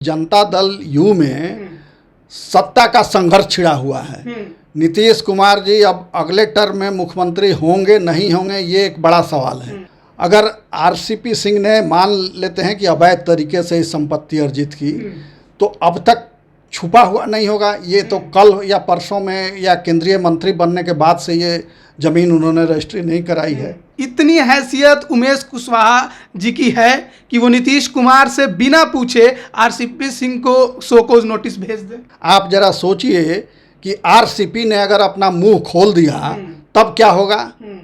Janata Dal you में सत्ता का संघर्ष छिड़ा हुआ है। नीतीश कुमार जी अब अगले टर्म में मुख्यमंत्री होंगे नहीं होंगे, ये एक बड़ा सवाल है। अगर आरसीपी सिंह ने मान लेते हैं कि अवैध तरीके से इस संपत्ति अर्जित की, तो अब तक छुपा हुआ नहीं होगा। ये तो कल या परसों में या केंद्रीय मंत्री बनने के बाद से ये जमीन उन्होंने रजिस्ट्री नहीं कराई है। इतनी हैसियत उमेश कुशवाहा जी की है कि वो नीतीश कुमार से बिना पूछे आरसीपी सिंह को शोकॉज नोटिस भेज दे। आप जरा सोचिए कि आरसीपी ने अगर अपना मुंह खोल दिया तब क्या होगा।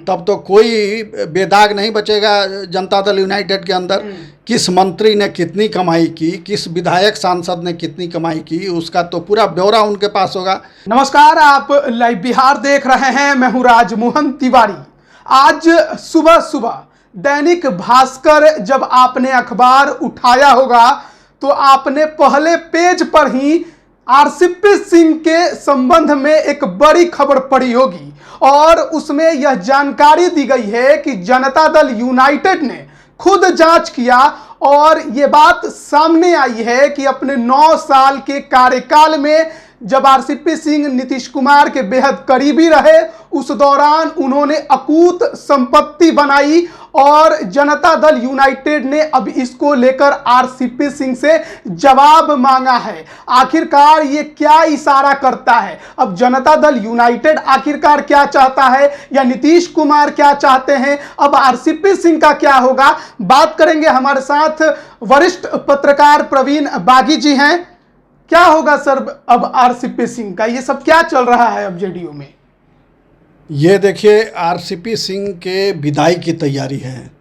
तब तो कोई बेदाग नहीं बचेगा जनता दल यूनाइटेड के अंदर। किस मंत्री ने कितनी कमाई की, किस विधायक सांसद ने कितनी कमाई की, उसका तो पूरा ब्यौरा उनके पास होगा। नमस्कार, आप लाइव बिहार देख रहे हैं। मैं हूं राजमोहन तिवारी। आज सुबह सुबह दैनिक भास्कर जब आपने अखबार उठाया होगा तो आपने पहले पेज पर ही आरसीपी सिंह के संबंध में एक बड़ी खबर पड़ी होगी और उसमें यह जानकारी दी गई है कि जनता दल यूनाइटेड ने खुद जांच किया और ये बात सामने आई है कि अपने 9 साल के कार्यकाल में जब आरसीपी सिंह नीतीश कुमार के बेहद करीबी रहे, उस दौरान उन्होंने अकूत संपत्ति बनाई और जनता दल यूनाइटेड ने अब इसको लेकर आरसीपी सिंह से जवाब मांगा है। आखिरकार ये क्या इशारा करता है? अब जनता दल यूनाइटेड आखिरकार क्या चाहता है या नीतीश कुमार क्या चाहते हैं? अब आरसीपी सिंह का क्या होगा, बात करेंगे। हमारे साथ वरिष्ठ पत्रकार प्रवीण बागी जी हैं। क्या होगा सर अब आरसीपी सिंह का? ये सब क्या चल रहा है अब जेडीयू में? ये देखिए, आरसीपी सिंह के विदाई की तैयारी है।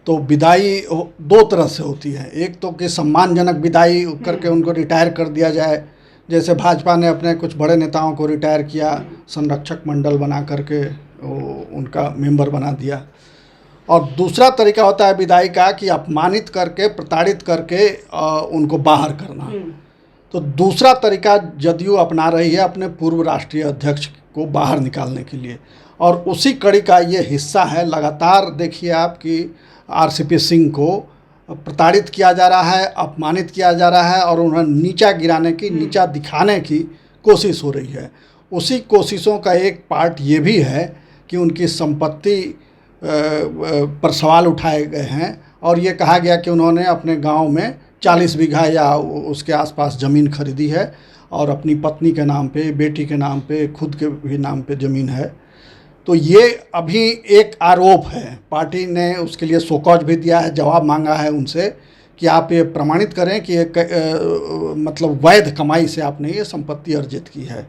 तो विदाई 2 तरह से होती है। एक तो कि सम्मानजनक विदाई करके उनको रिटायर कर दिया जाए, जैसे भाजपा ने अपने कुछ बड़े नेताओं को रिटायर किया, संरक्षक मंडल बना करके उनका मेंबर बना दिया। और दूसरा तरीका होता है विदाई का कि अपमानित करके, प्रताड़ित करके उनको बाहर करना। तो दूसरा तरीका जदयू अपना रही है अपने पूर्व राष्ट्रीय अध्यक्ष को बाहर निकालने के लिए, और उसी कड़ी का ये हिस्सा है। लगातार देखिए आप कि आरसीपी सिंह को प्रताड़ित किया जा रहा है, अपमानित किया जा रहा है और उन्हें नीचा गिराने की, नीचा दिखाने की कोशिश हो रही है। उसी कोशिशों का एक पार्ट ये भी है कि उनकी संपत्ति पर सवाल उठाए गए हैं और ये कहा गया कि उन्होंने अपने गांव में 40 बीघा या उसके आसपास ज़मीन खरीदी है और अपनी पत्नी के नाम पे, बेटी के नाम पे, खुद के भी नाम पे ज़मीन है। तो ये अभी एक आरोप है। पार्टी ने उसके लिए शोकॉज भी दिया है, जवाब मांगा है उनसे कि आप ये प्रमाणित करें कि मतलब वैध कमाई से आपने ये संपत्ति अर्जित की है।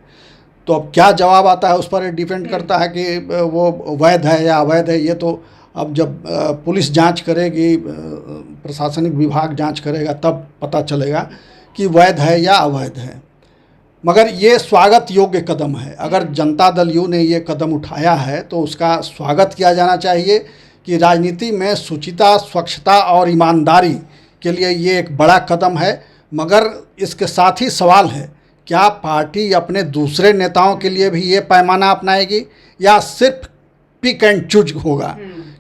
तो अब क्या जवाब आता है उस पर डिपेंड करता है कि वो वैध है या अवैध है। ये तो अब जब पुलिस जांच करेगी, प्रशासनिक विभाग जांच करेगा, तब पता चलेगा कि वैध है या अवैध है। मगर ये स्वागत योग्य कदम है। अगर जनता दल यू ने ये कदम उठाया है तो उसका स्वागत किया जाना चाहिए कि राजनीति में शुचिता, स्वच्छता और ईमानदारी के लिए ये एक बड़ा कदम है। मगर इसके साथ ही सवाल है, क्या पार्टी अपने दूसरे नेताओं के लिए भी ये पैमाना अपनाएगी या सिर्फ पिक एंड चूज होगा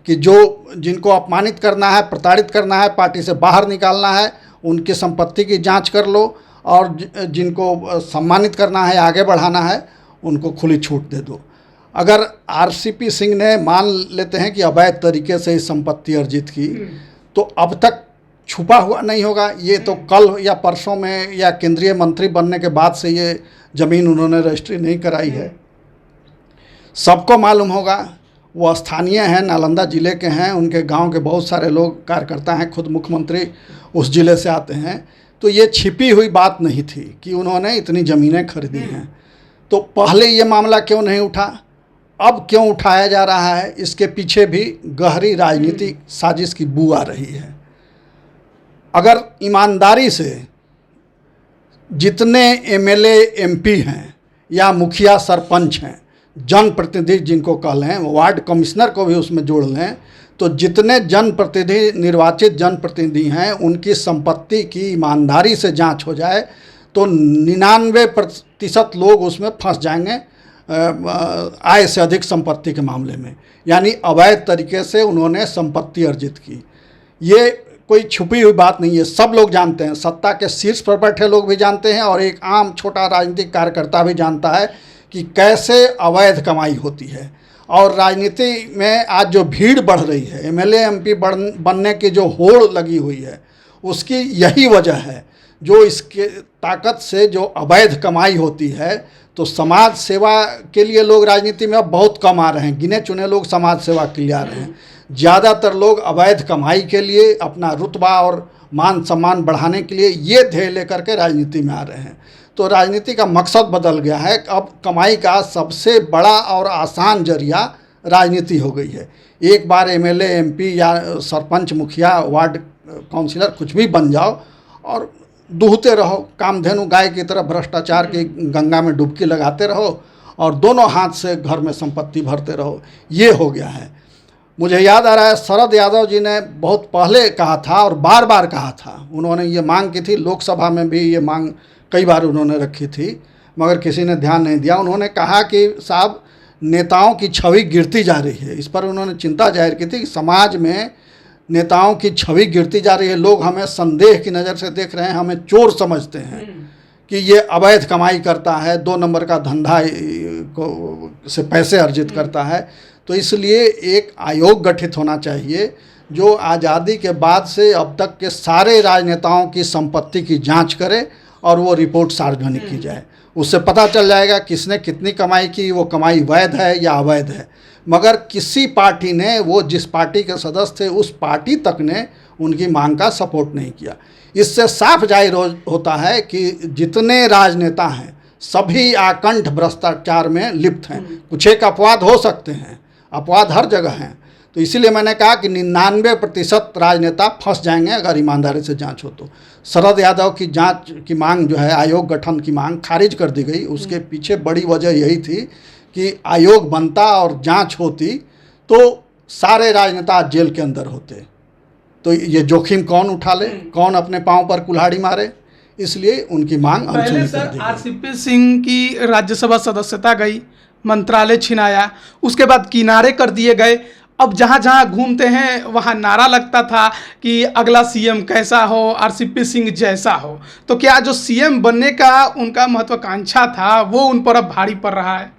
कि जिनको अपमानित करना है, प्रताड़ित करना है, पार्टी से बाहर निकालना है, उनकी संपत्ति की जांच कर लो और जिनको सम्मानित करना है, आगे बढ़ाना है, उनको खुली छूट दे दो। अगर आरसीपी सिंह ने मान लेते हैं कि अवैध तरीके से इस संपत्ति अर्जित की, तो अब तक छुपा हुआ नहीं होगा। ये तो कल या परसों में या केंद्रीय मंत्री बनने के बाद से ये ज़मीन उन्होंने रजिस्ट्री नहीं कराई है। सबको मालूम होगा, वो स्थानीय हैं, नालंदा ज़िले के हैं, उनके गांव के बहुत सारे लोग कार्यकर्ता हैं, खुद मुख्यमंत्री उस ज़िले से आते हैं। तो ये छिपी हुई बात नहीं थी कि उन्होंने इतनी ज़मीनें खरीदी हैं। तो पहले ये मामला क्यों नहीं उठा, अब क्यों उठाया जा रहा है? इसके पीछे भी गहरी राजनीतिक साजिश की बू आ रही है। अगर ईमानदारी से जितने एमएलए, एमपी हैं या मुखिया, सरपंच हैं, जनप्रतिनिधि जिनको कह लें, वार्ड कमिश्नर को भी उसमें जोड़ लें, तो जितने जनप्रतिनिधि, निर्वाचित जनप्रतिनिधि हैं, उनकी संपत्ति की ईमानदारी से जांच हो जाए तो 99% लोग उसमें फंस जाएंगे आय से अधिक संपत्ति के मामले में। यानी अवैध तरीके से उन्होंने संपत्ति अर्जित की। ये कोई छुपी हुई बात नहीं है, सब लोग जानते हैं, सत्ता के शीर्ष पर बैठे लोग भी जानते हैं और एक आम छोटा राजनीतिक कार्यकर्ता भी जानता है कि कैसे अवैध कमाई होती है। और राजनीति में आज जो भीड़ बढ़ रही है, एमएलए एमपी बनने की जो होड़ लगी हुई है, उसकी यही वजह है। जो इसके ताकत से जो अवैध कमाई होती है, तो समाज सेवा के लिए लोग राजनीति में अब बहुत कम आ रहे हैं, गिने चुने लोग समाज सेवा के लिए आ रहे हैं। ज़्यादातर लोग अवैध कमाई के लिए, अपना रुतबा और मान सम्मान बढ़ाने के लिए ये ध्येय लेकर के राजनीति में आ रहे हैं। तो राजनीति का मकसद बदल गया है। अब कमाई का सबसे बड़ा और आसान जरिया राजनीति हो गई है। एक बार एमएलए एमपी या सरपंच मुखिया वार्ड काउंसिलर कुछ भी बन जाओ और दूहते रहो, कामधेनु गाय की तरह भ्रष्टाचार की गंगा में डुबकी लगाते रहो और दोनों हाथ से घर में संपत्ति भरते रहो। ये हो गया है। मुझे याद आ रहा है, शरद यादव जी ने बहुत पहले कहा था और बार बार कहा था, उन्होंने ये मांग की थी, लोकसभा में भी ये मांग कई बार उन्होंने रखी थी, मगर किसी ने ध्यान नहीं दिया। उन्होंने कहा कि साहब, नेताओं की छवि गिरती जा रही है। इस पर उन्होंने चिंता जाहिर की थी कि समाज में नेताओं की छवि गिरती जा रही है, लोग हमें संदेह की नज़र से देख रहे हैं, हमें चोर समझते हैं कि ये अवैध कमाई करता है, 2 नंबर का धंधा को से पैसे अर्जित करता है। तो इसलिए एक आयोग गठित होना चाहिए जो आज़ादी के बाद से अब तक के सारे राजनेताओं की संपत्ति की जांच करे और वो रिपोर्ट सार्वजनिक की जाए। उससे पता चल जाएगा किसने कितनी कमाई की, वो कमाई वैध है या अवैध है। मगर किसी पार्टी ने, वो जिस पार्टी के सदस्य थे उस पार्टी तक ने उनकी मांग का सपोर्ट नहीं किया। इससे साफ जाहिर होता है कि जितने राजनेता हैं सभी आकंठ भ्रष्टाचार में लिप्त हैं। कुछ एक अपवाद हो सकते हैं, अपवाद हर जगह हैं। तो इसीलिए मैंने कहा कि 99% राजनेता फंस जाएंगे अगर ईमानदारी से जांच हो तो। शरद यादव की जांच की मांग जो है, आयोग गठन की मांग खारिज कर दी गई। उसके पीछे बड़ी वजह यही थी कि आयोग बनता और जांच होती तो सारे राजनेता जेल के अंदर होते। तो ये जोखिम कौन उठा ले, कौन अपने पांव पर कुल्हाड़ी मारे, इसलिए उनकी मांग पहले सर आरसीपी सिंह की राज्यसभा सदस्यता गई, मंत्रालय छिनाया, उसके बाद किनारे कर दिए गए। अब जहाँ जहाँ घूमते हैं वहाँ नारा लगता था कि अगला सीएम कैसा हो, आरसीपी सिंह जैसा हो। तो क्या जो सीएम बनने का उनका महत्वाकांक्षा था वो उन पर अब भारी पड़ रहा है?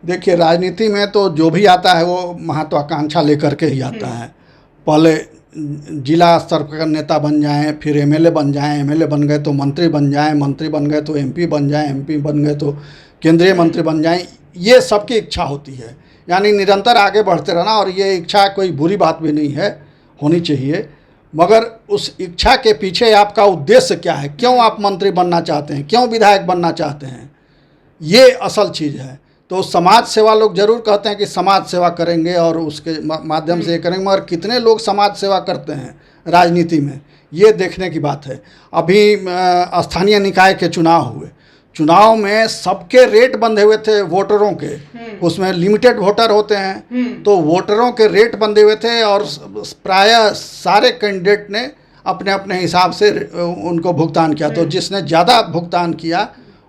देखिए, राजनीति में तो जो भी आता है वो महत्वाकांक्षा लेकर के ही आता है। पहले जिला स्तर पर नेता बन जाएं, फिर एमएलए बन जाएं, एमएलए बन गए तो मंत्री बन जाएं, मंत्री बन गए तो एमपी बन जाएं, एमपी बन गए तो केंद्रीय मंत्री बन जाएं। ये सबकी इच्छा होती है, यानी निरंतर आगे बढ़ते रहना। और ये इच्छा कोई बुरी बात भी नहीं है, होनी चाहिए। मगर उस इच्छा के पीछे आपका उद्देश्य क्या है, क्यों आप मंत्री बनना चाहते हैं, क्यों विधायक बनना चाहते हैं, ये असल चीज़ है। तो समाज सेवा लोग जरूर कहते हैं कि समाज सेवा करेंगे और उसके माध्यम से ये करेंगे, मगर कितने लोग समाज सेवा करते हैं राजनीति में, ये देखने की बात है। अभी स्थानीय निकाय के चुनाव हुए, चुनाव में सबके रेट बंधे हुए थे वोटरों के, उसमें लिमिटेड वोटर होते हैं, तो वोटरों के रेट बंधे हुए थे और प्रायः सारे कैंडिडेट ने अपने अपने हिसाब से उनको भुगतान किया। तो जिसने ज़्यादा भुगतान किया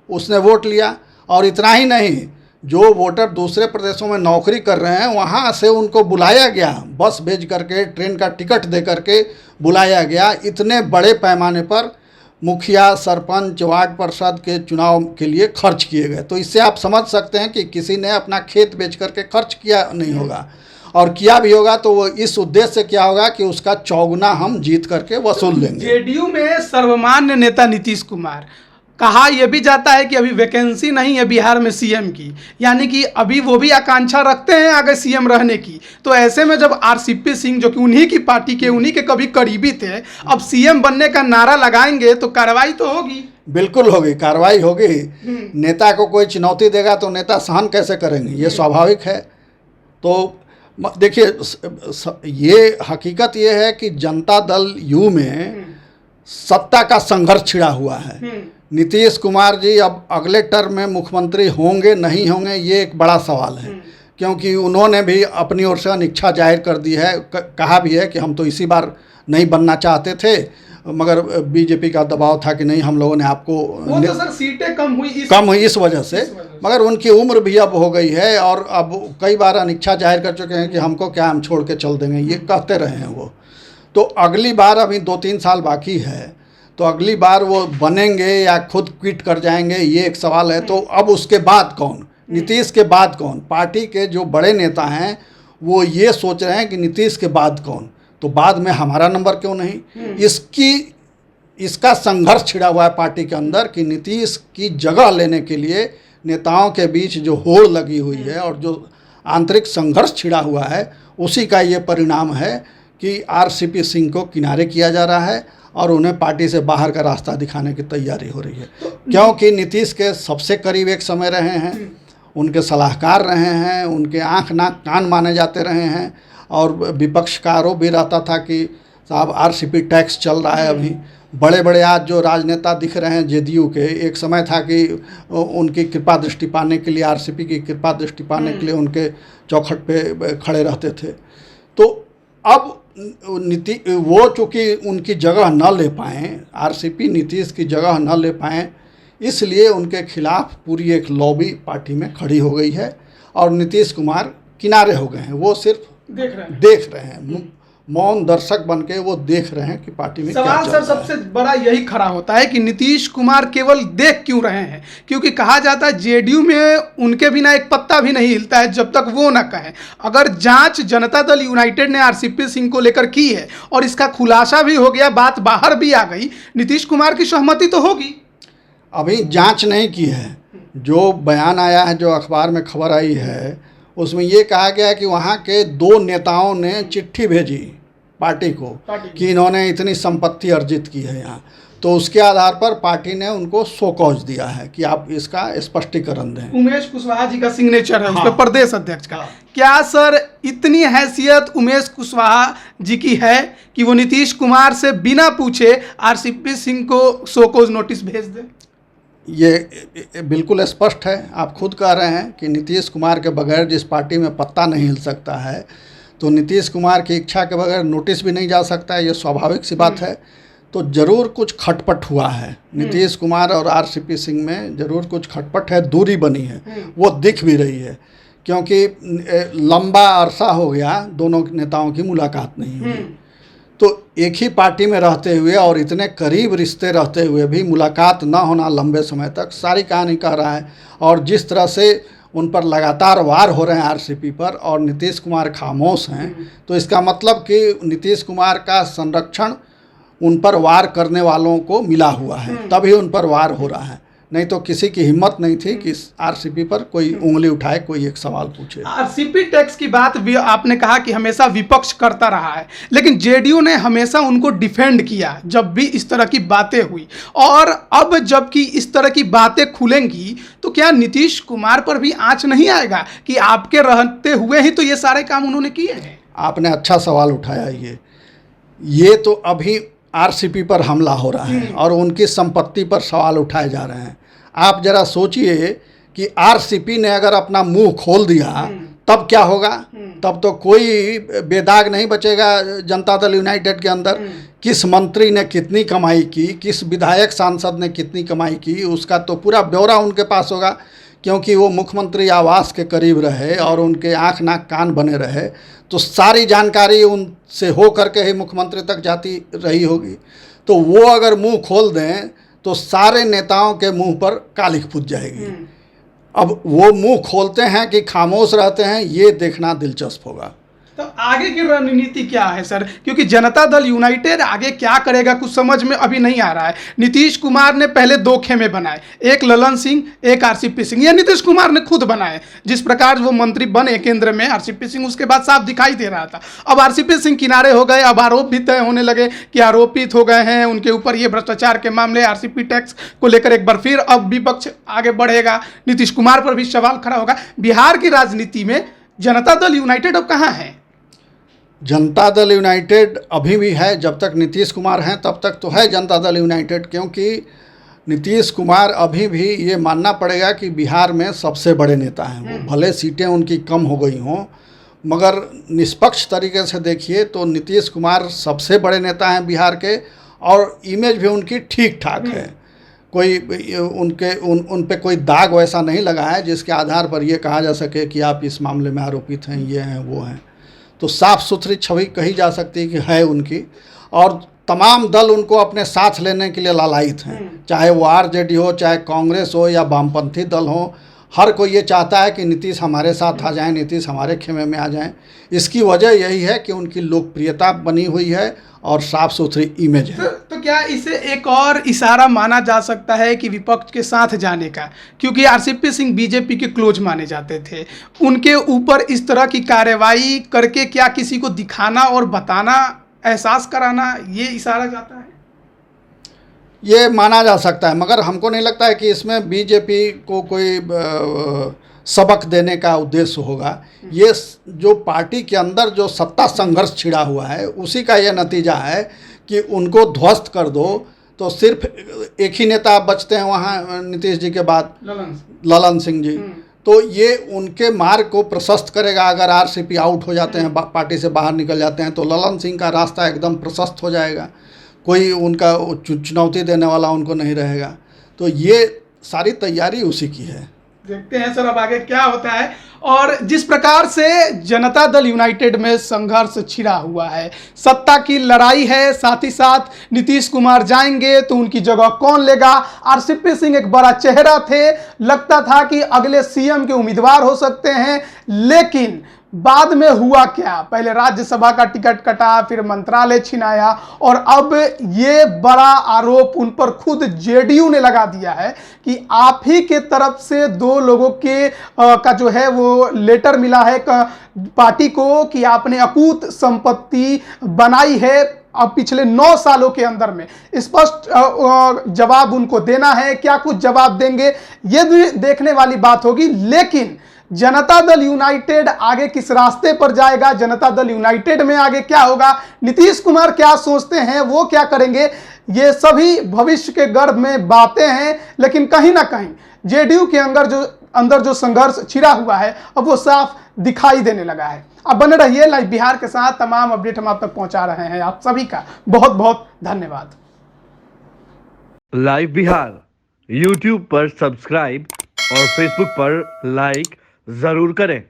उसने वोट लिया। और इतना ही नहीं, जो वोटर दूसरे प्रदेशों में नौकरी कर रहे हैं वहाँ से उनको बुलाया गया, बस भेज करके, ट्रेन का टिकट दे करके बुलाया गया। इतने बड़े पैमाने पर मुखिया, सरपंच, वार्ड पार्षद के चुनाव के लिए खर्च किए गए। तो इससे आप समझ सकते हैं कि किसी ने अपना खेत बेच करके खर्च किया नहीं होगा, और किया भी होगा तो वो इस उद्देश्य से किया होगा कि उसका चौगुना हम जीत करके वसूल लेंगे। जेडीयू में सर्वमान्य नेता नीतीश कुमार, कहा यह भी जाता है कि अभी वैकेंसी नहीं है बिहार में सीएम की, यानी कि अभी वो भी आकांक्षा रखते हैं आगे सीएम रहने की। तो ऐसे में जब आरसीपी सिंह, जो कि उन्हीं की पार्टी के, उन्हीं के कभी करीबी थे, अब सीएम बनने का नारा लगाएंगे तो कार्रवाई तो होगी। बिल्कुल होगी, कार्रवाई होगी। नेता को कोई चुनौती देगा तो नेता सहन कैसे करेंगे, ये स्वाभाविक है। तो देखिए, ये हकीकत ये है कि जनता दल यू में सत्ता का संघर्ष छिड़ा हुआ है। नीतीश कुमार जी अब अगले टर्म में मुख्यमंत्री होंगे नहीं होंगे, ये एक बड़ा सवाल है, क्योंकि उन्होंने भी अपनी ओर से अनिच्छा जाहिर कर दी है। कहा भी है कि हम तो इसी बार नहीं बनना चाहते थे, मगर बीजेपी का दबाव था कि नहीं, हम लोगों ने आपको, वो तो सर सीटें कम हुई इस वजह से। मगर उनकी उम्र भी अब हो गई है और अब कई बार अनिच्छा जाहिर कर चुके हैं कि हमको क्या, हम छोड़ के चल देंगे, ये कहते रहे हैं वो। तो अगली बार अभी 2-3 साल बाकी है, तो अगली बार वो बनेंगे या खुद क्विट कर जाएंगे, ये एक सवाल है। तो अब उसके बाद कौन, नीतीश के बाद कौन? पार्टी के जो बड़े नेता हैं वो ये सोच रहे हैं कि नीतीश के बाद कौन, तो बाद में हमारा नंबर क्यों नहीं? इसका संघर्ष छिड़ा हुआ है पार्टी के अंदर कि नीतीश की जगह लेने के लिए नेताओं के बीच जो होड़ लगी हुई है और जो आंतरिक संघर्ष छिड़ा हुआ है, उसी का ये परिणाम है कि आरसीपी सिंह को किनारे किया जा रहा है और उन्हें पार्टी से बाहर का रास्ता दिखाने की तैयारी हो रही है। क्योंकि नीतीश के सबसे करीब एक समय रहे हैं, उनके सलाहकार रहे हैं, उनके आँख नाक कान माने जाते रहे हैं, और विपक्ष का आरोप भी रहता था कि साहब आरसीपी टैक्स चल रहा है। अभी बड़े बड़े आज जो राजनेता दिख रहे हैं जेडीयू के, एक समय था कि उनकी कृपा दृष्टि पाने के लिए, आरसीपी की कृपा दृष्टि पाने के लिए उनके चौखट पे खड़े रहते थे। तो अब वो चूँकि उनकी जगह न ले पाएँ, आरसीपी नीतीश की जगह न ले पाएँ, इसलिए उनके खिलाफ पूरी एक लॉबी पार्टी में खड़ी हो गई है और नीतीश कुमार किनारे हो गए हैं। वो सिर्फ देख रहे हैं, मौन दर्शक बनके वो देख रहे हैं कि पार्टी में क्या चल रहा है। सवाल सर सबसे बड़ा यही खड़ा होता है कि नीतीश कुमार केवल देख क्यों रहे हैं? क्योंकि कहा जाता है जेडीयू में उनके बिना एक पत्ता भी नहीं हिलता है जब तक वो ना कहें। अगर जांच जनता दल यूनाइटेड ने आरसीपी सिंह को लेकर की है और इसका खुलासा भी हो गया, बात बाहर भी आ गई, नीतीश कुमार की सहमति तो होगी। अभी जांच नहीं की है। जो बयान आया है, जो अखबार में खबर आई है, उसमें ये कहा गया है कि वहाँ के 2 नेताओं ने चिट्ठी भेजी पार्टी को कि इन्होंने इतनी संपत्ति अर्जित की है यहाँ, तो उसके आधार पर पार्टी ने उनको शो कॉज दिया है कि आप इसका स्पष्टीकरण दें। उमेश कुशवाहा जी का सिग्नेचर है, हाँ, उस पर प्रदेश अध्यक्ष का। क्या सर इतनी हैसियत उमेश कुशवाहा जी की है कि वो नीतीश कुमार से बिना पूछे आरसीपी सिंह को शो कॉज नोटिस भेज दें? ये बिल्कुल स्पष्ट है। आप खुद कह रहे हैं कि नीतीश कुमार के बगैर जिस पार्टी में पत्ता नहीं हिल सकता है, तो नीतीश कुमार की इच्छा के बगैर नोटिस भी नहीं जा सकता है, ये स्वाभाविक सी बात है। तो ज़रूर कुछ खटपट हुआ है नीतीश कुमार और आरसीपी सिंह में, ज़रूर कुछ खटपट है, दूरी बनी है, वो दिख भी रही है। क्योंकि लंबा अरसा हो गया दोनों नेताओं की मुलाकात नहीं हुई, तो एक ही पार्टी में रहते हुए और इतने करीब रिश्ते रहते हुए भी मुलाकात ना होना लंबे समय तक सारी कहानी कह रहा है। और जिस तरह से उन पर लगातार वार हो रहे हैं आरसीपी पर और नीतीश कुमार खामोश हैं, तो इसका मतलब कि नीतीश कुमार का संरक्षण उन पर वार करने वालों को मिला हुआ है, तभी उन पर वार हो रहा है। नहीं तो किसी की हिम्मत नहीं थी कि आरसीपी पर कोई उंगली उठाए, कोई एक सवाल पूछे। आरसीपी टैक्स की बात भी आपने कहा कि हमेशा विपक्ष करता रहा है, लेकिन जेडीयू ने हमेशा उनको डिफेंड किया जब भी इस तरह की बातें हुई। और अब जबकि इस तरह की बातें खुलेंगी तो क्या नीतीश कुमार पर भी आंच नहीं आएगा कि आपके रहते हुए ही तो ये सारे काम उन्होंने किए हैं? आपने अच्छा सवाल उठाया। ये तो अभी आरसीपी पर हमला हो रहा है और उनकी संपत्ति पर सवाल उठाए जा रहे हैं। आप जरा सोचिए कि आरसीपी ने अगर अपना मुंह खोल दिया तब क्या होगा? तब तो कोई बेदाग नहीं बचेगा जनता दल यूनाइटेड के अंदर। किस मंत्री ने कितनी कमाई की, किस विधायक सांसद ने कितनी कमाई की, उसका तो पूरा ब्यौरा उनके पास होगा, क्योंकि वो मुख्यमंत्री आवास के करीब रहे और उनके आँख नाक कान बने रहे, तो सारी जानकारी उनसे हो करके ही मुख्यमंत्री तक जाती रही होगी। तो वो अगर मुंह खोल दें तो सारे नेताओं के मुंह पर कालिख फूट जाएगी। अब वो मुंह खोलते हैं कि खामोश रहते हैं, ये देखना दिलचस्प होगा। तो आगे की रणनीति क्या है सर? क्योंकि जनता दल यूनाइटेड आगे क्या करेगा कुछ समझ में अभी नहीं आ रहा है। नीतीश कुमार ने पहले 2 खेमे बनाए, एक ललन सिंह, एक आरसीपी सिंह। ये नीतीश कुमार ने खुद बनाए। जिस प्रकार वो मंत्री बने केंद्र में आरसीपी सिंह, उसके बाद साफ दिखाई दे रहा था। अब आरसीपी सिंह किनारे हो गए, अब आरोप भी तय होने लगे कि आरोपित हो गए हैं उनके ऊपर ये भ्रष्टाचार के मामले, आरसीपी टैक्स को लेकर एक बार फिर अब विपक्ष आगे बढ़ेगा, नीतीश कुमार पर भी सवाल खड़ा होगा। बिहार की राजनीति में जनता दल यूनाइटेड अब कहाँ है? जनता दल यूनाइटेड अभी भी है, जब तक नीतीश कुमार हैं तब तक तो है जनता दल यूनाइटेड। क्योंकि नीतीश कुमार अभी भी ये मानना पड़ेगा कि बिहार में सबसे बड़े नेता हैं वो। भले सीटें उनकी कम हो गई हों, मगर निष्पक्ष तरीके से देखिए तो नीतीश कुमार सबसे बड़े नेता हैं बिहार के, और इमेज भी उनकी ठीक ठाक है। कोई उन पे कोई दाग वैसा नहीं लगा है जिसके आधार पर ये कहा जा सके कि आप इस मामले में आरोपित हैं, ये हैं, वो हैं। तो साफ़ सुथरी छवि कही जा सकती है कि है उनकी, और तमाम दल उनको अपने साथ लेने के लिए लालायित हैं, चाहे वो आरजेडी हो, चाहे कांग्रेस हो या वामपंथी दल हो। हर कोई ये चाहता है कि नीतीश हमारे साथ आ जाएं, नीतीश हमारे खेमे में आ जाएं। इसकी वजह यही है कि उनकी लोकप्रियता बनी हुई है और साफ सुथरी इमेज है। तो क्या इसे एक और इशारा माना जा सकता है कि विपक्ष के साथ जाने का, क्योंकि आरसीपी सिंह बीजेपी के क्लोज माने जाते थे, उनके ऊपर इस तरह की कार्रवाई करके क्या किसी को दिखाना और बताना, एहसास कराना, ये इशारा जाता है? ये माना जा सकता है, मगर हमको नहीं लगता है कि इसमें बीजेपी को कोई सबक देने का उद्देश्य होगा। ये जो पार्टी के अंदर जो सत्ता संघर्ष छिड़ा हुआ है उसी का ये नतीजा है कि उनको ध्वस्त कर दो तो सिर्फ एक ही नेता बचते हैं वहाँ नीतीश जी के बाद, ललन सिंह जी। तो ये उनके मार्ग को प्रशस्त करेगा। अगर आरसीपी आउट हो जाते हैं, पार्टी से बाहर निकल जाते हैं, तो ललन सिंह का रास्ता एकदम प्रशस्त हो जाएगा, कोई उनका चुनौती देने वाला उनको नहीं रहेगा। तो ये सारी तैयारी उसी की है। देखते हैं सर अब आगे क्या होता है। और जिस प्रकार से जनता दल यूनाइटेड में संघर्ष छिड़ा हुआ है, सत्ता की लड़ाई है, साथ ही साथ नीतीश कुमार जाएंगे तो उनकी जगह कौन लेगा। आरसीपी सिंह एक बड़ा चेहरा थे, लगता था कि अगले सीएम के उम्मीदवार हो सकते हैं, लेकिन बाद में हुआ क्या, पहले राज्यसभा का टिकट कटा, फिर मंत्रालय छिनाया, और अब ये बड़ा आरोप उन पर खुद जेडीयू ने लगा दिया है कि आप ही के तरफ से 2 लोगों के का जो है वो लेटर मिला है पार्टी को कि आपने अकूत संपत्ति बनाई है अब पिछले 9 सालों के अंदर में। स्पष्ट जवाब उनको देना है, क्या कुछ जवाब देंगे ये भी देखने वाली बात होगी। लेकिन जनता दल यूनाइटेड आगे किस रास्ते पर जाएगा, जनता दल यूनाइटेड में आगे क्या होगा, नीतीश कुमार क्या सोचते हैं, वो क्या करेंगे, ये सभी भविष्य के गर्भ में बातें हैं। लेकिन कहीं ना कहीं जेडीयू के अंदर जो संघर्ष छिड़ा हुआ है अब वो साफ दिखाई देने लगा है। अब बने रहिए लाइव बिहार के साथ, तमाम अपडेट हम आप तक पहुंचा रहे हैं। आप सभी का बहुत बहुत धन्यवाद। लाइव बिहार यूट्यूब पर सब्सक्राइब और फेसबुक पर लाइक जरूर करें।